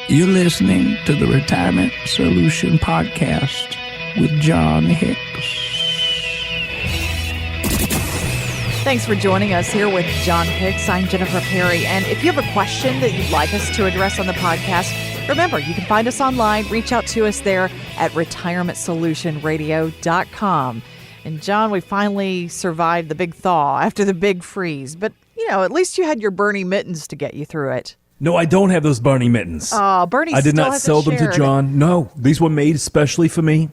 You're listening to the Retirement Solution Podcast with John Hicks. Thanks for joining us here with John Hicks. I'm Jennifer Perry. And if you have a question that you'd like us to address on the podcast, remember, you can find us online. Reach out to us there at retirementsolutionradio.com. And John, we finally survived the big thaw after the big freeze. But, at least you had your Bernie mittens to get you through it. No, I don't have those Bernie mittens. Oh, Bernie I did still not sell them shared. to John. No, these were made especially for me.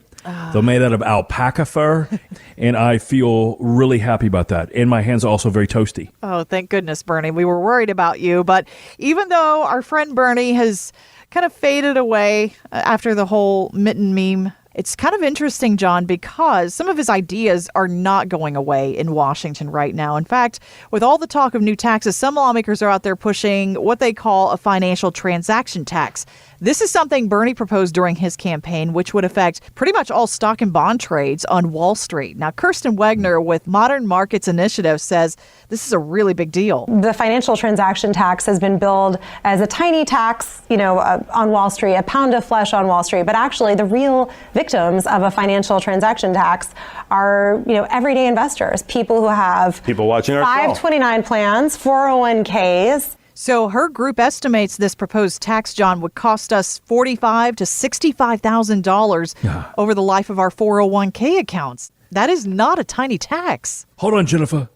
They're made out of alpaca fur, and I feel really happy about that. And my hands are also very toasty. Oh, thank goodness, Bernie. We were worried about you. But even though our friend Bernie has kind of faded away after the whole mitten meme, it's kind of interesting, John, because some of his ideas are not going away in Washington right now. In fact, with all the talk of new taxes, some lawmakers are out there pushing what they call a financial transaction tax. This is something Bernie proposed during his campaign, which would affect pretty much all stock and bond trades on Wall Street. Now, Kirsten Wegner with Modern Markets Initiative says this is a really big deal. The financial transaction tax has been billed as a tiny tax, on Wall Street, a pound of flesh on Wall Street. But actually, the real victims of a financial transaction tax are, everyday investors, people who have watching our 529 plans, 401ks. So her group estimates this proposed tax, John, would cost us $45,000 to $65,000 over the life of our 401k accounts. That is not a tiny tax. Hold on, Jennifer.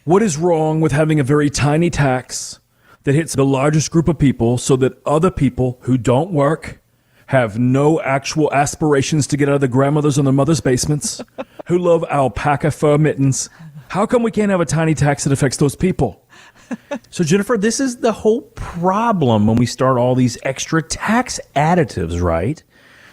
What is wrong with having a very tiny tax that hits the largest group of people so that other people who don't work, have no actual aspirations to get out of their grandmother's or their mother's basements, who love alpaca fur mittens? How come we can't have a tiny tax that affects those people? So, Jennifer, this is the whole problem when we start all these extra tax additives, right?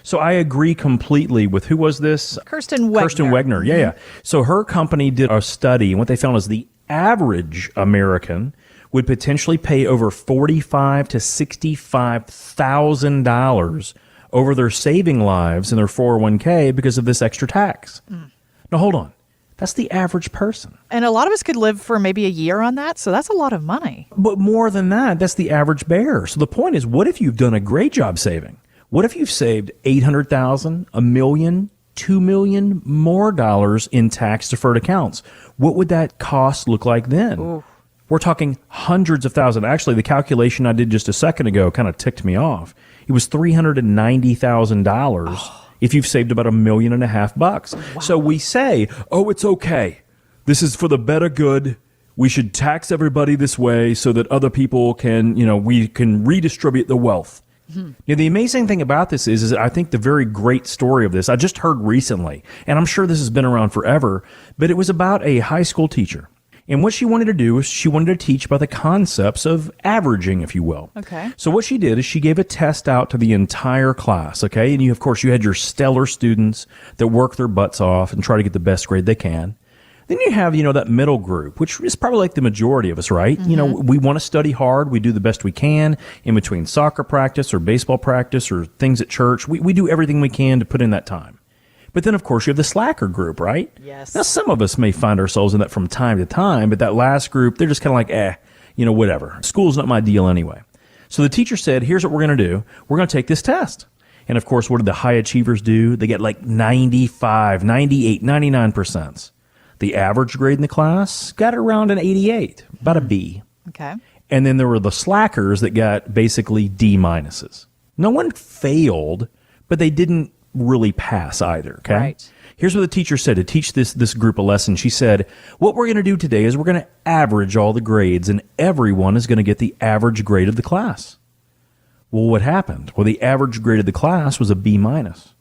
So I agree completely with, who was this? Kirsten Wegner. Kirsten Wegner, yeah. So her company did a study, and what they found is the average American would potentially pay over $45,000 to $65,000 over their saving lives in their 401k because of this extra tax. Now, hold on. That's the average person. And a lot of us could live for maybe a year on that, so that's a lot of money. But more than that, that's the average bear. So the point is, what if you've done a great job saving? What if you've saved $800,000, $1 million, $2 million more dollars in tax-deferred accounts? What would that cost look like then? Ooh. We're talking hundreds of thousands. Actually, the calculation I did just a second ago kind of ticked me off. It was $390,000 if you've saved about $1.5 million. Wow. So we say, it's okay. This is for the better good. We should tax everybody this way so that other people can, we can redistribute the wealth. Mm-hmm. Now, the amazing thing about this is I think the very great story of this, I just heard recently, and I'm sure this has been around forever, but it was about a high school teacher. And what she wanted to do is she wanted to teach about the concepts of averaging, if you will. Okay. So what she did is she gave a test out to the entire class, okay? And you had your stellar students that work their butts off and try to get the best grade they can. Then you have, that middle group, which is probably like the majority of us, right? Mm-hmm. We want to study hard. We do the best we can in between soccer practice or baseball practice or things at church. We do everything we can to put in that time. But then, of course, you have the slacker group, right? Yes. Now, some of us may find ourselves in that from time to time, but that last group, they're just kind of like, whatever. School's not my deal anyway. So the teacher said, here's what we're going to do. We're going to take this test. And, of course, what did the high achievers do? They get like 95, 98, 99%. The average grade in the class got around an 88, about a B. Okay. And then there were the slackers that got basically D minuses. No one failed, but they didn't really pass either, okay? Right. Here's what the teacher said to teach this group a lesson. She said, what we're going to do today is we're going to average all the grades, and everyone is going to get the average grade of the class. Well, what happened? Well, the average grade of the class was a B minus.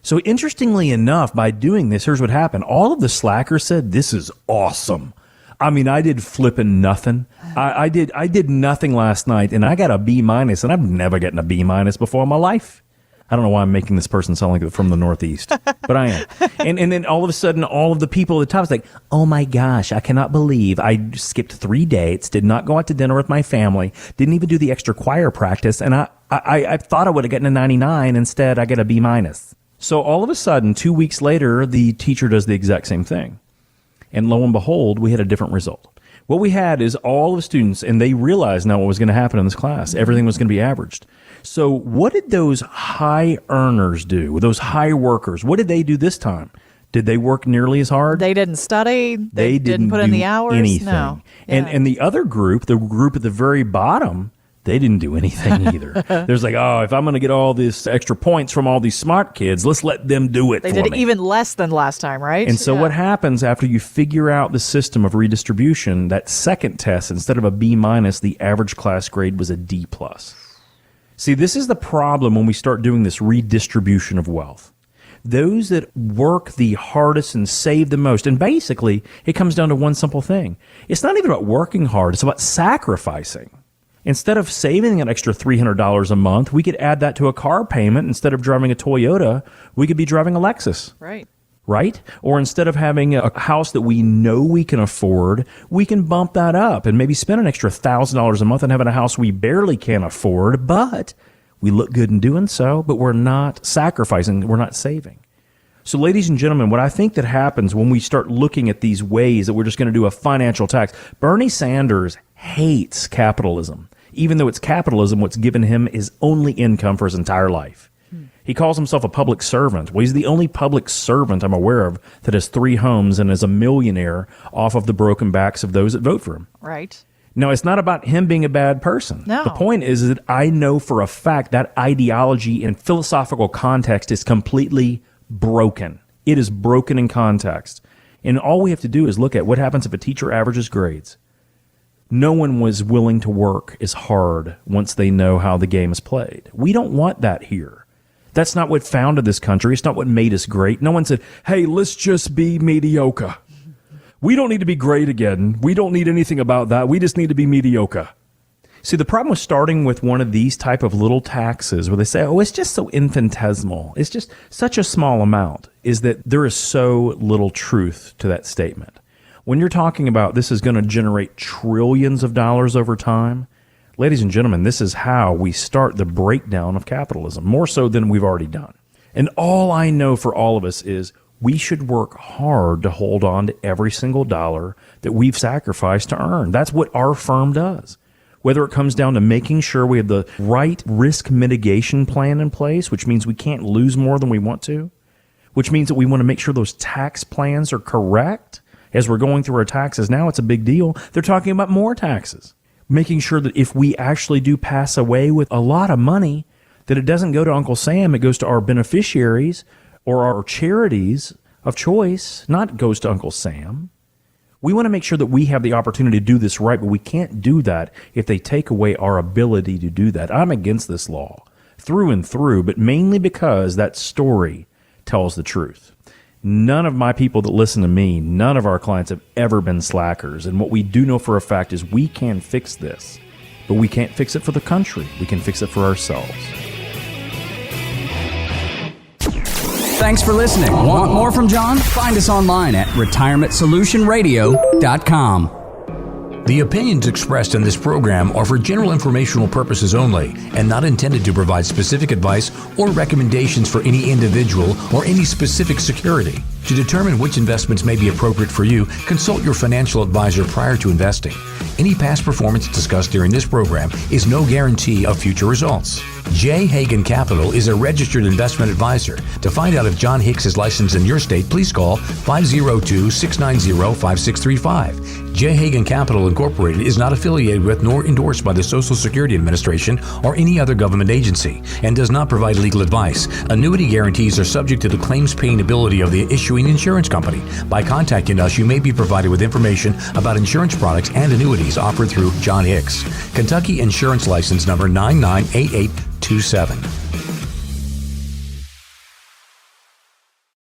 So interestingly enough, by doing this, here's what happened. All of the slackers said, this is awesome. I mean, I did flipping nothing. I did nothing last night, and I got a B minus, and I've never gotten a B minus before in my life. I don't know why I'm making this person sound like from the Northeast, but I am. And then all of a sudden, all of the people at the top is like, oh my gosh, I cannot believe I skipped 3 dates, did not go out to dinner with my family, didn't even do the extra choir practice, and I thought I would have gotten a 99. Instead, I get a B minus. So all of a sudden, 2 weeks later, the teacher does the exact same thing. And lo and behold, we had a different result. What we had is all of the students, and they realized now what was going to happen in this class. Everything was going to be averaged. So what did those high earners do? Those high workers, what did they do this time? Did they work nearly as hard? They didn't study. They didn't put in do the hours. anything. No. Yeah. And the other group, the group at the very bottom, they didn't do anything either. There's like, oh, if I'm going to get all these extra points from all these smart kids, let's let them do it They for did me. even less than last time, right? And so what happens after you figure out the system of redistribution, that second test, instead of a B-, the average class grade was a D+. See, this is the problem when we start doing this redistribution of wealth. Those that work the hardest and save the most, and basically it comes down to one simple thing. It's not even about working hard, it's about sacrificing. Instead of saving an extra $300 a month, we could add that to a car payment. Instead of driving a Toyota, we could be driving a Lexus. Right? Or instead of having a house that we know we can afford, we can bump that up and maybe spend an extra $1,000 a month and having a house we barely can afford, but we look good in doing so, but we're not sacrificing, we're not saving. So ladies and gentlemen, what I think that happens when we start looking at these ways that we're just going to do a financial tax, Bernie Sanders hates capitalism. Even though it's capitalism, what's given him is only income for his entire life. He calls himself a public servant. Well, he's the only public servant I'm aware of that has 3 homes and is a millionaire off of the broken backs of those that vote for him. Right. Now, it's not about him being a bad person. No. The point is that I know for a fact that ideology and philosophical context is completely broken. It is broken in context. And all we have to do is look at what happens if a teacher averages grades. No one was willing to work as hard once they know how the game is played. We don't want that here. That's not what founded this country. It's not what made us great. No one said, hey, let's just be mediocre. We don't need to be great again. We don't need anything about that. We just need to be mediocre. See, the problem with starting with one of these type of little taxes where they say, oh, it's just so infinitesimal, it's just such a small amount, is that there is so little truth to that statement. When you're talking about this is going to generate trillions of dollars over time, ladies and gentlemen, this is how we start the breakdown of capitalism, more so than we've already done. And all I know for all of us is we should work hard to hold on to every single dollar that we've sacrificed to earn. That's what our firm does. Whether it comes down to making sure we have the right risk mitigation plan in place, which means we can't lose more than we want to, which means that we want to make sure those tax plans are correct. As we're going through our taxes now, it's a big deal. They're talking about more taxes, making sure that if we actually do pass away with a lot of money, that it doesn't go to Uncle Sam, it goes to our beneficiaries or our charities of choice, not goes to Uncle Sam. We want to make sure that we have the opportunity to do this right, but we can't do that if they take away our ability to do that. I'm against this law through and through, but mainly because that story tells the truth. None of my people that listen to me, none of our clients have ever been slackers. And what we do know for a fact is we can fix this, but we can't fix it for the country. We can fix it for ourselves. Thanks for listening. Want more from John? Find us online at retirementsolutionradio.com. The opinions expressed in this program are for general informational purposes only and not intended to provide specific advice or recommendations for any individual or any specific security. To determine which investments may be appropriate for you, consult your financial advisor prior to investing. Any past performance discussed during this program is no guarantee of future results. J. Hagan Capital is a registered investment advisor. To find out if John Hicks is licensed in your state, please call 502-690-5635. J. Hagan Capital Incorporated is not affiliated with nor endorsed by the Social Security Administration or any other government agency and does not provide legal advice. Annuity guarantees are subject to the claims paying ability of the issuing insurance company. By contacting us, you may be provided with information about insurance products and annuities offered through John Hicks. Kentucky Insurance License Number 998827.